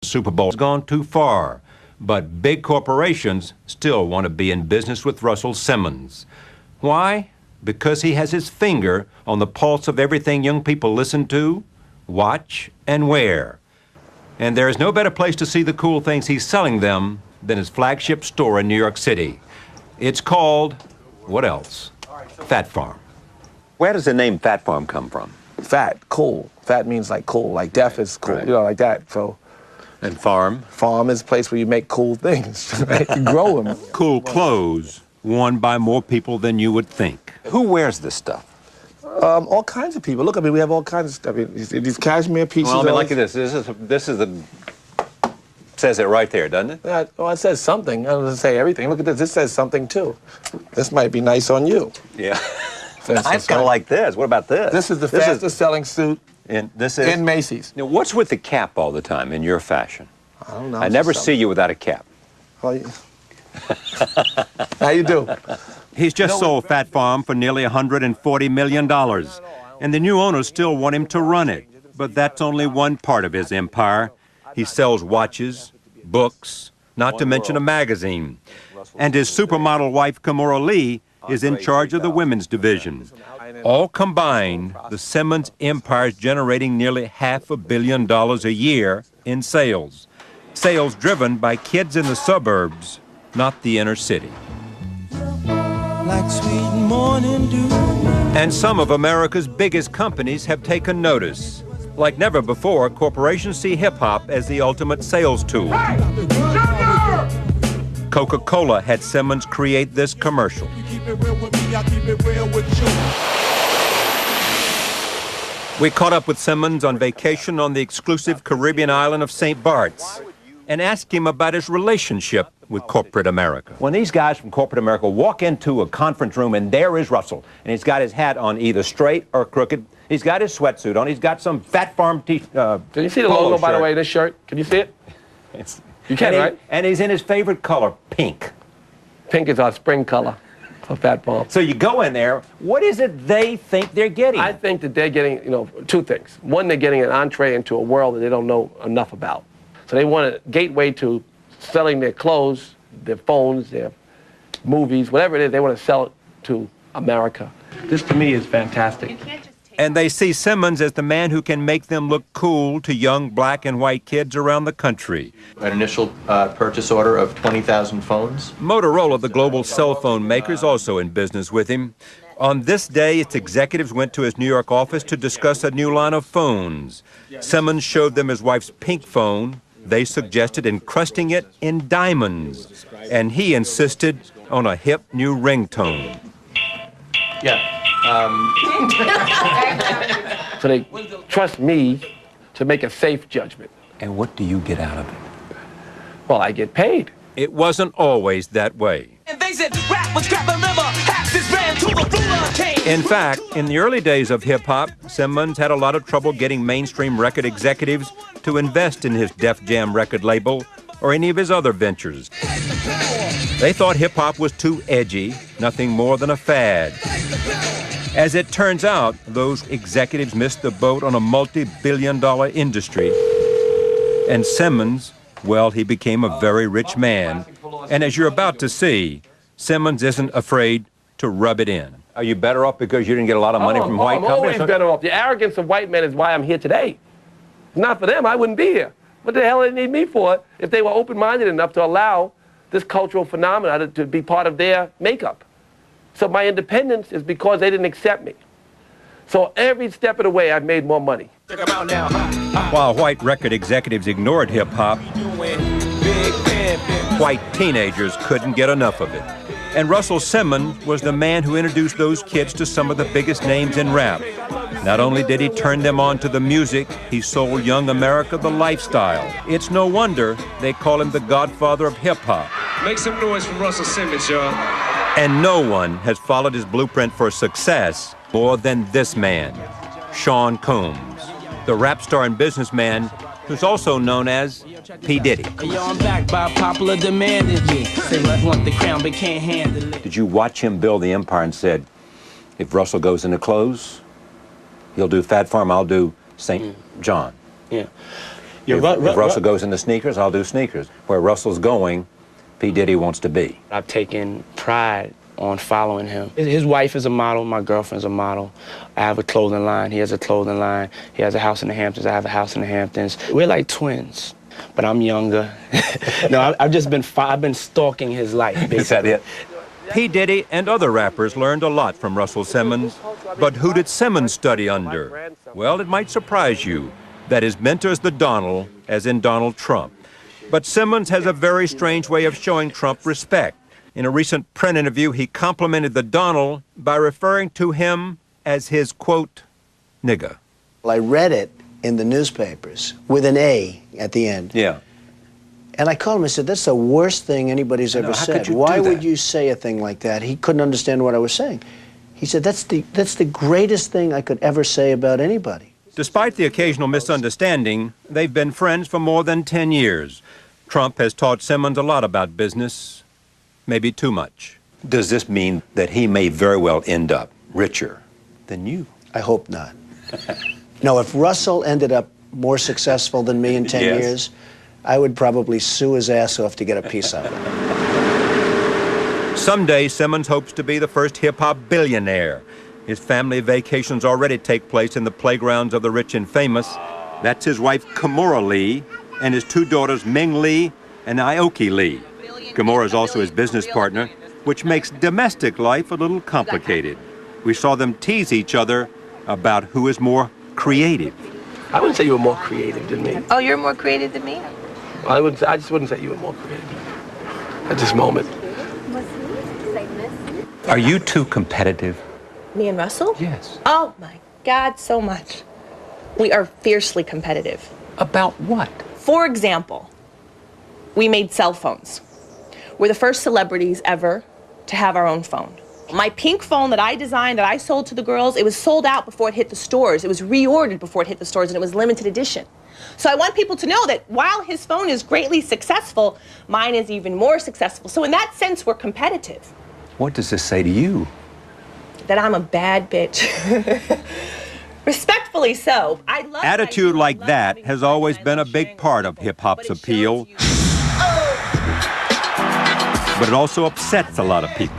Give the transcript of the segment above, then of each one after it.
Super Bowl has gone too far, but big corporations still want to be in business with Russell Simmons. Why? Because he has his finger on the pulse of everything young people listen to, watch, and wear. And there is no better place to see the cool things he's selling them than his flagship store in New York City. It's called, what else? Phat Farm. Where does the name Phat Farm come from? Fat, cool. Fat means like cool, like deaf is cool, Right. you know, like that. So, And farm? farm is a place where you make cool things, right? You grow them. Cool clothes worn by more people than you would think. Who wears this stuff? All kinds of people. Look, I mean, we have all kinds of stuff. I mean, these cashmere pieces. Well, I mean, look at this. This is the, says it right there, doesn't it? Yeah, well, it says something. I don't say everything. Look at this. This says something too. This might be nice on you. Yeah. Says I kind of like this. What about this? This is the fastest selling suit in Macy's. Now, what's with the cap all the time in your fashion? I don't know. I never see you without a cap. How you, how you do? He's just sold Phat Farm for nearly $140 million, and the new owners still want him to run it. But that's only one part of his empire. He sells watches, books, not to mention a magazine. And his supermodel wife, Kimora Lee, is in charge of the women's division. All combined, the Simmons empire is generating nearly $500 million a year in sales. Sales driven by kids in the suburbs, not the inner city. Like sweet morning dew. And some of America's biggest companies have taken notice. Like never before, corporations see hip-hop as the ultimate sales tool. Coca-Cola had Simmons create this commercial. We caught up with Simmons on vacation on the exclusive Caribbean island of St. Bart's and asked him about his relationship with corporate America. When these guys from corporate America walk into a conference room and there is Russell, and he's got his hat on either straight or crooked, he's got his sweatsuit on, he's got some Phat Farm Can you see the logo, by the way, this shirt? Can you see it? You can, right? And he's in his favorite color, pink. Pink is our spring color for Phat Farm. So you go in there, what is it they think they're getting? I think that they're getting, you know, two things. One, they're getting an entree into a world that they don't know enough about. So they want a gateway to selling their clothes, their phones, their movies, whatever it is, they want to sell it to America. This, to me, is fantastic. And they see Simmons as the man who can make them look cool to young black and white kids around the country. An initial purchase order of 20,000 phones. Motorola, the global cell phone maker, is also in business with him. On this day, its executives went to his New York office to discuss a new line of phones. Simmons showed them his wife's pink phone. They suggested encrusting it in diamonds, and he insisted on a hip new ringtone. Yeah. So they trust me to make a safe judgment. And what do you get out of it? Well, I get paid. It wasn't always that way. And they said rap was crap, remember, Axis ran to the ruler came. In fact, in the early days of hip-hop, Simmons had a lot of trouble getting mainstream record executives to invest in his Def Jam record label or any of his other ventures. They thought hip-hop was too edgy, nothing more than a fad. As it turns out, those executives missed the boat on a multi-billion-dollar industry. And Simmons, well, he became a very rich man. And as you're about to see, Simmons isn't afraid to rub it in. Are you better off because you didn't get a lot of money from white companies? I'm always better off. The arrogance of white men is why I'm here today. If not for them, I wouldn't be here. What the hell do they need me for if they were open-minded enough to allow this cultural phenomenon to be part of their makeup? So my independence is because they didn't accept me. So every step of the way, I've made more money. While white record executives ignored hip-hop, white teenagers couldn't get enough of it. And Russell Simmons was the man who introduced those kids to some of the biggest names in rap. Not only did he turn them on to the music, he sold young America the lifestyle. It's no wonder they call him the godfather of hip-hop. Make some noise for Russell Simmons, y'all. And no one has followed his blueprint for success more than this man, Sean Combs, the rap star and businessman who's also known as P. Diddy. Yo, I'm back by popular demand. Say I want the crown but can't handle it. Did you watch him build the empire and said, if Russell goes into clothes, he'll do Phat Farm, I'll do St. John? Yeah. If Russell goes into sneakers, I'll do sneakers. Where Russell's going, P. Diddy wants to be. I've taken pride on following him. His wife is a model, my girlfriend's a model. I have a clothing line, he has a clothing line. He has a house in the Hamptons, I have a house in the Hamptons. We're like twins, but I'm younger. No, I've been stalking his life, basically. Is that it? P. Diddy and other rappers learned a lot from Russell Simmons, but who did Simmons study under? Well, it might surprise you that his mentor's the Donald, as in Donald Trump. But Simmons has a very strange way of showing Trump respect. In a recent print interview, he complimented the Donald by referring to him as his, quote, nigga. Well, I read it in the newspapers with an A at the end. Yeah. And I called him and said, that's the worst thing anybody's ever said. Why would you say a thing like that? He couldn't understand what I was saying. He said, that's the greatest thing I could ever say about anybody. Despite the occasional misunderstanding, they've been friends for more than 10 years. Trump has taught Simmons a lot about business, maybe too much. Does this mean that he may very well end up richer than you? I hope not. No, if Russell ended up more successful than me in 10 years, I would probably sue his ass off to get a piece of it. Someday, Simmons hopes to be the first hip-hop billionaire. His family vacations already take place in the playgrounds of the rich and famous. That's his wife, Kimora Lee, and his two daughters, Ming Lee and Aoki Lee. Kimora is also his business partner, which makes domestic life a little complicated. We saw them tease each other about who is more creative. I wouldn't say you were more creative than me. Oh, you're more creative than me? I just wouldn't say you were more creative at this moment. Are you too competitive? Me and Russell? Yes. Oh my God, so much. We are fiercely competitive. About what? For example, we made cell phones. We're the first celebrities ever to have our own phone. My pink phone that I designed, that I sold to the girls, it was sold out before it hit the stores. It was reordered before it hit the stores, and it was limited edition. So I want people to know that while his phone is greatly successful, mine is even more successful. So in that sense, we're competitive. What does this say to you? That I'm a bad bitch. Respectfully so. Attitude like that has always been a big part of hip-hop's appeal. But it also upsets a lot of people.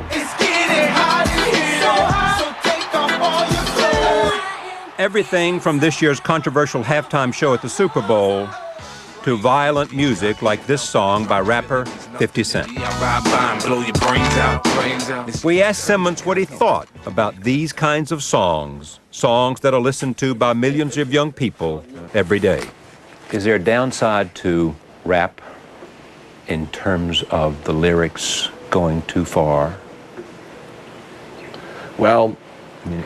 Everything from this year's controversial halftime show at the Super Bowl to violent music like this song by rapper 50 Cent. We asked Simmons what he thought about these kinds of songs that are listened to by millions of young people every day. Is there a downside to rap in terms of the lyrics going too far? Well,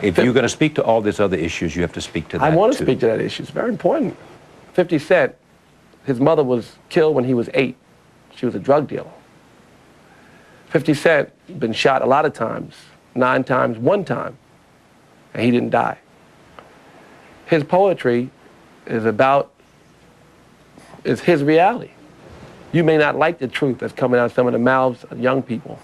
if you're going to speak to all these other issues, you have to speak to that, I want to speak to that issue. It's very important. 50 Cent, his mother was killed when he was 8. She was a drug dealer. 50 Cent been shot a lot of times, 9 times, 1 time, and he didn't die. His poetry is his reality. You may not like the truth that's coming out of some of the mouths of young people,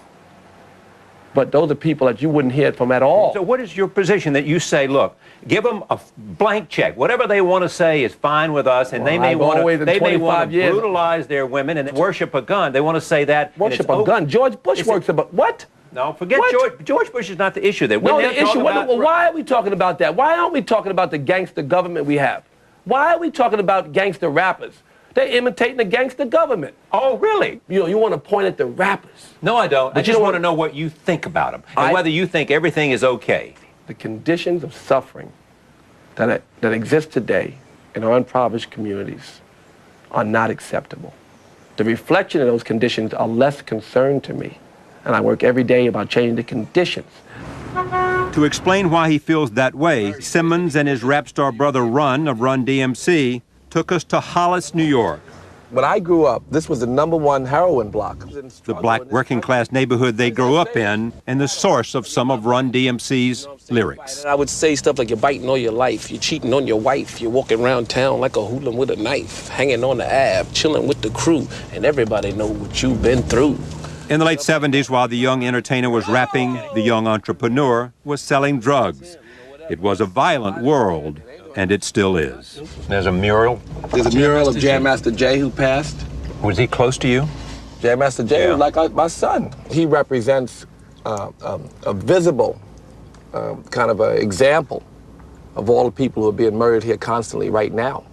but those are people that you wouldn't hear from at all. So what is your position that you say, look, give them a blank check. Whatever they want to say is fine with us, and they may want to brutalize their women and worship a gun. They want to say that. Worship a gun. George Bush works about what? No, forget George Bush is not the issue there. No, the issue. Why are we talking about that? Why aren't we talking about the gangster government we have? Why are we talking about gangster rappers? They're imitating the gangster government. Oh, really? You want to point at the rappers. No, I don't. I just want to know what you think about them and whether you think everything is okay. The conditions of suffering that exist today in our impoverished communities are not acceptable. The reflection of those conditions are less concern to me, and I work every day about changing the conditions. To explain why he feels that way, Simmons and his rap star brother Run of Run DMC took us to Hollis, New York. When I grew up, this was the #1 heroin block. The black working-class neighborhood they grew up in and the source of some of Run DMC's lyrics. I would say stuff like you're biting on your life, you're cheating on your wife, you're walking around town like a hooligan with a knife, hanging on the ab, chilling with the crew, and everybody know what you've been through. In the late 70s, while the young entertainer was rapping, the young entrepreneur was selling drugs. It was a violent world, and it still is. There's a mural. There's a mural of Jam Master Jay who passed. Was he close to you? Jam Master Jay was like my son. He represents a visible kind of an example of all the people who are being murdered here constantly right now.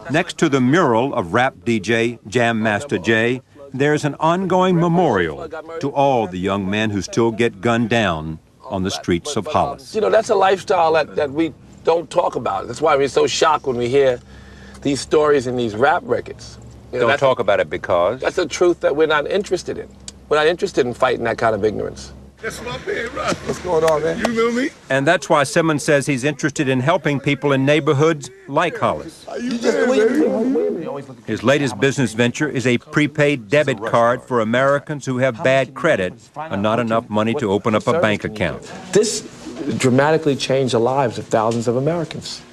Next to the mural of rap DJ Jam Master Jay, there's an ongoing memorial to all the young men who still get gunned down on the streets of Hollis. You know, that's a lifestyle that we don't talk about. That's why we're so shocked when we hear these stories in these rap records. You know, Don't talk about it because? That's a truth that we're not interested in. We're not interested in fighting that kind of ignorance. That's my man, Russ. What's going on, man? You know me? And that's why Simmons says he's interested in helping people in neighborhoods like Hollis. His latest business venture is a prepaid debit card for Americans who have bad credit and not enough money to open up a bank account. This dramatically changed the lives of thousands of Americans.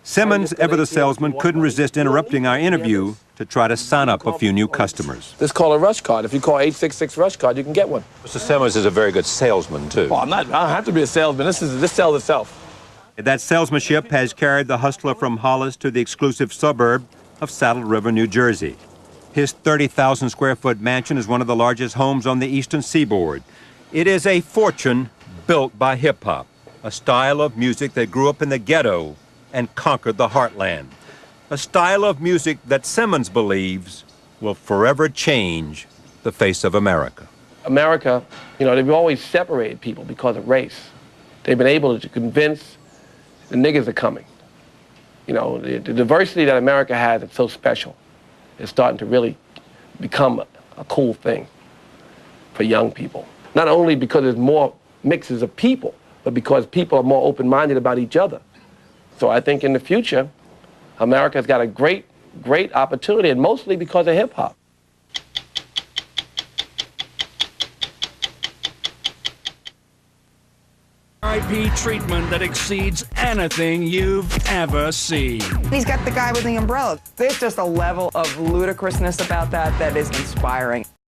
Simmons, ever the salesman, couldn't resist interrupting our interview to try to sign up a few new customers. This is called a rush card. If you call 866 rush card, you can get one. Mr. Simmons is a very good salesman, too. Well, I don't have to be a salesman. This sells itself. That salesmanship has carried the hustler from Hollis to the exclusive suburb of Saddle River, New Jersey. His 30,000 square foot mansion is one of the largest homes on the eastern seaboard. It is a fortune built by hip hop, a style of music that grew up in the ghetto and conquered the heartland. A style of music that Simmons believes will forever change the face of America. America, you know, they've always separated people because of race. They've been able to convince the niggas are coming. You know, the diversity that America has is so special. It's starting to really become a cool thing for young people. Not only because there's more mixes of people, but because people are more open-minded about each other. So I think in the future, America's got a great, great opportunity, and mostly because of hip-hop. IP treatment that exceeds anything you've ever seen. He's got the guy with the umbrella. There's just a level of ludicrousness about that that is inspiring.